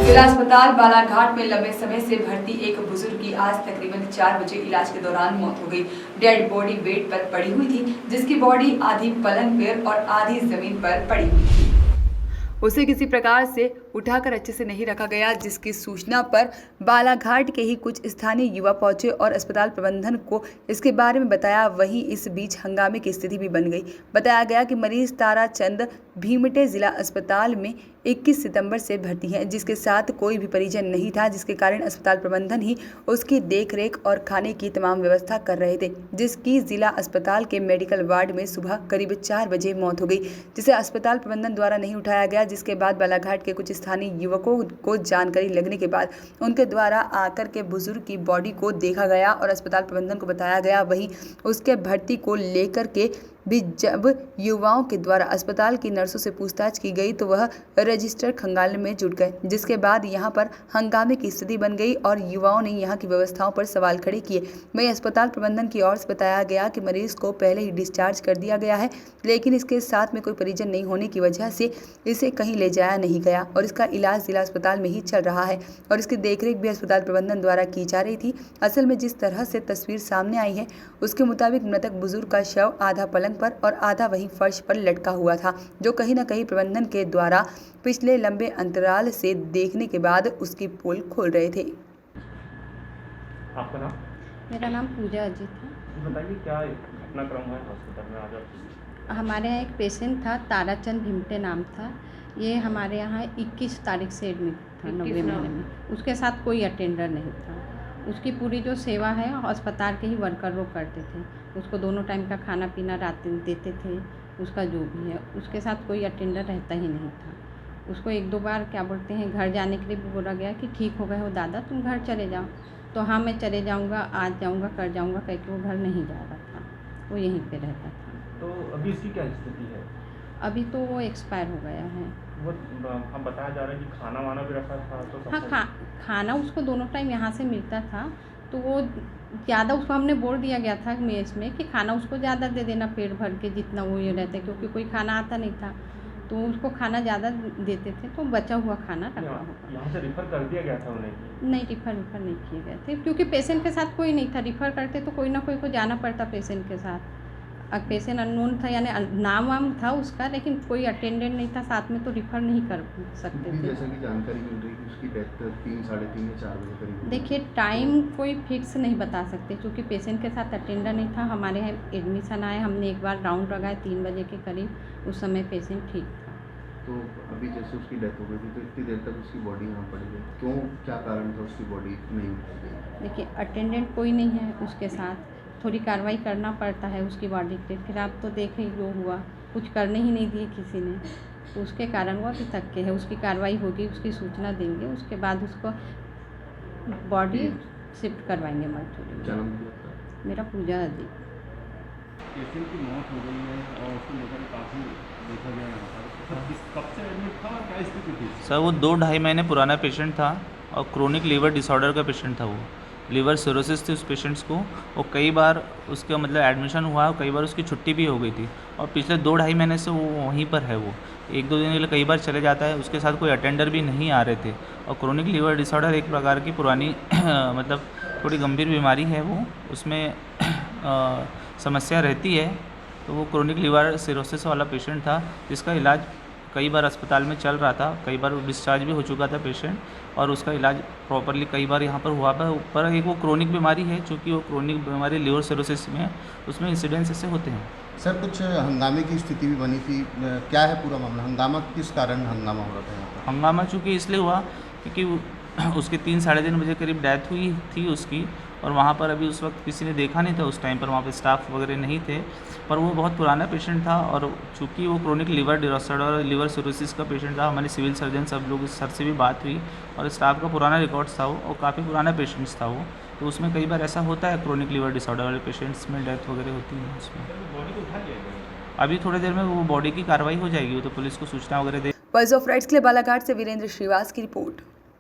जिला अस्पताल बालाघाट में लंबे समय से भर्ती एक बुजुर्ग की आज तकरीबन 4 बजे इलाज के दौरान मौत हो गई। डेड बॉडी बेड पर पड़ी हुई थी, जिसकी बॉडी आधी पलंग पर और आधी जमीन पर पड़ी हुई थी। उसे किसी प्रकार से उठाकर अच्छे से नहीं रखा गया, जिसकी सूचना पर बालाघाट के ही कुछ स्थानीय युवा पहुंचे और अस्पताल प्रबंधन को इसके बारे में बताया। वहीं इस बीच हंगामे की स्थिति भी बन गई। बताया गया कि मरीज ताराचंद भीमटे जिला अस्पताल में 21 सितंबर से भर्ती है, जिसके साथ कोई भी परिजन नहीं था, जिसके कारण अस्पताल प्रबंधन ही उसकी देखरेख और खाने की तमाम व्यवस्था कर रहे थे, जिसकी जिला अस्पताल के मेडिकल वार्ड में सुबह करीब 4 बजे मौत हो गई, जिसे अस्पताल प्रबंधन द्वारा नहीं उठाया गया। जिसके बाद बालाघाट के कुछ स्थानीय युवकों को जानकारी लगने के बाद उनके द्वारा आकर के बुजुर्ग की बॉडी को देखा गया और अस्पताल प्रबंधन को बताया गया। वहीं उसके भर्ती को लेकर के भी जब युवाओं के द्वारा अस्पताल की नर्सों से पूछताछ की गई तो वह रजिस्टर खंगालने में जुट गए, जिसके बाद यहां पर हंगामे की स्थिति बन गई और युवाओं ने यहां की व्यवस्थाओं पर सवाल खड़े किए। वहीं अस्पताल प्रबंधन की ओर से बताया गया कि मरीज को पहले ही डिस्चार्ज कर दिया गया है, लेकिन इसके साथ में कोई परिजन नहीं होने की वजह से इसे कहीं ले जाया नहीं गया और इसका इलाज जिला अस्पताल में ही चल रहा है और इसकी देखरेख भी अस्पताल प्रबंधन द्वारा की जा रही थी। असल में जिस तरह से तस्वीर सामने आई है उसके मुताबिक मृतक बुजुर्ग का शव आधा पलंग पर और आधा वही फर्श पर लटका हुआ था, जो कहीं न कहीं प्रबंधन के द्वारा पिछले लंबे अंतराल से देखने के बाद उसकी पोल खोल रहे थे। आपका नाम? मेरा नाम पूजा अजीत है। बताइए क्या घटनाक्रम है हॉस्पिटल में आज? हमारे यहाँ एक पेशेंट था, ताराचंद भीमटे नाम था। ये हमारे यहाँ 21 तारीख से एडमिट था, 90 महीने में। उसके साथ कोई अटेंडर नहीं था। उसकी पूरी जो सेवा है अस्पताल के ही वर्कर लोग करते थे। उसको दोनों टाइम का खाना पीना रात देते थे, उसका जो भी है। उसके साथ कोई अटेंडर रहता ही नहीं था। उसको 1-2 बार क्या बोलते हैं घर जाने के लिए भी बोला गया कि ठीक हो गए हो दादा, तुम घर चले जाओ। तो हाँ मैं चले जाऊँगा, आज जाऊँगा, कर जाऊँगा, कह के वो घर नहीं जा रहा था, वो यहीं पर रहता था। तो अभी इसकी क्या स्थिति है? अभी तो वो एक्सपायर हो गया है। वो हम बताया जा रहा है कि खाना वाना भी रखा था तो हाँ, खाना उसको दोनों टाइम यहाँ से मिलता था, तो वो ज़्यादा उसको हमने बोल दिया गया था मेस में कि खाना उसको ज़्यादा दे देना पेट भर के, जितना वो ये रहता है, क्योंकि कोई खाना आता नहीं था तो उसको खाना ज़्यादा देते थे, तो बचा हुआ खाना रखा होगा। यहाँ से रिफ़र कर दिया गया था उन्हें? नहीं, रिफ़र नहीं किए गए थे, क्योंकि पेशेंट के साथ कोई नहीं था। रिफ़र करते तो कोई ना कोई को जाना पड़ता पेशेंट के साथ। अब पेशेंट अननोन था, यानी नाम वाम था उसका, लेकिन कोई अटेंडेंट नहीं था साथ में, तो रिफ़र नहीं कर सकते थे। जैसा कि जानकारी मिल रही है उसकी डेथ 3, साढ़े 3 या 4 बजे करीब। देखिए टाइम कोई फिक्स नहीं बता सकते, क्योंकि पेशेंट के साथ अटेंडर नहीं था। हमारे यहाँ एडमिशन आए, हमने एक बार राउंड लगाए 3 बजे के करीब, उस समय पेशेंट ठीक था। तो अभी जैसे उसकी डेथ हो गई थी तो इतनी देर तक उसकी बॉडी यहाँ पड़ी रही, क्यों, क्या कारण था उसकी बॉडी नहीं उठाई गई? देखिए अटेंडेंट कोई नहीं है उसके साथ, थोड़ी कार्रवाई करना पड़ता है उसकी बॉडी के खिलाफ। तो देखें जो हुआ, कुछ करने ही नहीं दिए किसी ने, तो उसके कारण वो अभी तक के है। उसकी कार्रवाई होगी, उसकी सूचना देंगे, उसके बाद उसको बॉडी शिफ्ट करवाएंगे मर्चुरी में। मेरा पूजा अजीत। पेशेंट की मौत हो गई है और उसको लेकर काफ़ी देखा गया यहाँ पर। कब से एडमिट था और क्या स्थिति थी? सर वो 2-2.5 महीने पुराना पेशेंट था और क्रोनिक लीवर डिसऑर्डर का पेशेंट था। वो लीवर सिरोसिस थी उस पेशेंट्स को, और कई बार उसका मतलब एडमिशन हुआ और कई बार उसकी छुट्टी भी हो गई थी, और पिछले 2-2.5 महीने से वो वहीं पर है। वो 1-2 दिन के लिए कई बार चले जाता है, उसके साथ कोई अटेंडर भी नहीं आ रहे थे। और क्रोनिक लीवर डिसऑर्डर एक प्रकार की पुरानी मतलब थोड़ी गंभीर बीमारी है, वो उसमें समस्या रहती है। तो वो क्रोनिक लीवर सिरोसिस वाला पेशेंट था, जिसका इलाज कई बार अस्पताल में चल रहा था, कई बार डिस्चार्ज भी हो चुका था पेशेंट, और उसका इलाज प्रॉपरली कई बार यहाँ पर हुआ पर एक वो क्रोनिक बीमारी है, चूँकि वो क्रोनिक बीमारी लीवर सिरोसिस में, उसमें इंसिडेंस ऐसे होते हैं। सर कुछ हंगामे की स्थिति भी बनी थी, क्या है पूरा मामला? हंगामा किस कारण हंगामा हो रहा था यहाँ पर? हंगामा चूँकि इसलिए हुआ क्योंकि उसके 3-3:30 बजे करीब डेथ हुई थी उसकी, और वहाँ पर अभी उस वक्त किसी ने देखा नहीं था उस टाइम पर, वहाँ पर स्टाफ वगैरह नहीं थे, पर वो बहुत पुराना पेशेंट था। और चूँकि वो क्रोनिक लीवर डिसऑर्डर और लीवर सिरोसिस का पेशेंट था, हमारे सिविल सर्जन सब लोग सर से भी बात हुई और स्टाफ का पुराना रिकॉर्ड्स था वो, और काफ़ी पुराना पेशेंट्स था वो, तो उसमें कई बार ऐसा होता है क्रोनिक लीवर डिसऑर्डर वाले पेशेंट्स में डेथ वगैरह होती है उसमें। बॉडी को उठा लिया गया? अभी थोड़ी देर में वो बॉडी की कार्रवाई हो जाएगी, वो तो पुलिस को सूचना वगैरह दे। वॉइस ऑफ राइट्स के लिए बालाघाट से वीरेंद्र श्रीवास की रिपोर्ट।